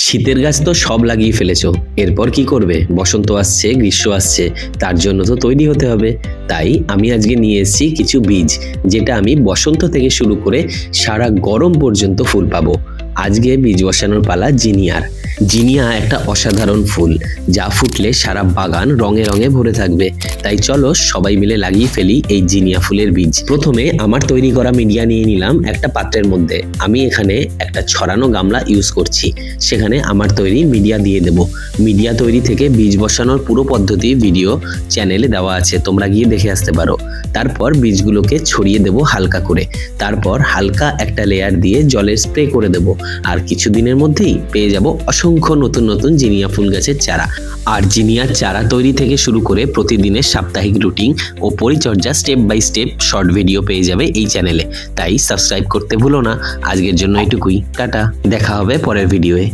শীতের গাছ তো সব লাগিয়ে ফেলেছো, এরপর কি করবে? বসন্ত আসছে, গ্রীষ্ম আসছে, তার জন্য তো তৈরি হতে হবে। তাই আমি আজকে নিয়ে এসেছি কিছু বীজ, যেটা আমি বসন্ত থেকে শুরু করে সারা গরম পর্যন্ত ফুল পাবো। আজকে বীজ বসানোর পালা জিনিয়ার। জিনিয়া একটা অসাধারণ ফুল, যা ফুটলে সারা বাগান রঙে রঙে ভরে থাকবে। তাই চলো সবাই মিলে লাগিয়ে ফেলি এই জিনিয়া ফুলের বীজ। প্রথমে আমার তৈরি করা মিডিয়া নিয়ে নিলাম একটা পাত্রের মধ্যে। আমি এখানে একটা ছড়ানো গামলা ইউজ করছি, সেখানে আমার তৈরি মিডিয়া দিয়ে দেব। মিডিয়া তৈরি থেকে বীজ বসানোর পুরো পদ্ধতি ভিডিও চ্যানেলে দেওয়া আছে, তোমরা গিয়ে দেখে আসতে পারো। তারপর বীজগুলোকে ছড়িয়ে দেব হালকা করে, তারপর হালকা একটা লেয়ার দিয়ে জলের স্প্রে করে দেব। আর কিছুদিনের মধ্যেই পেয়ে যাব অসংখ্য নতুন নতুন জিনিয়া ফুল গাছের চারা। আর জিনিয়ার চারা তৈরি থেকে শুরু করে প্রতিদিনের সাপ্তাহিক রুটিন ও পরিচর্যা step by step short video পেয়ে যাবে এই চ্যানেলে। তাই সাবস্ক্রাইব করতে ভুলো না। আজকের জন্য এটুকুই, টাটা, দেখা হবে পরের ভিডিওয়ে।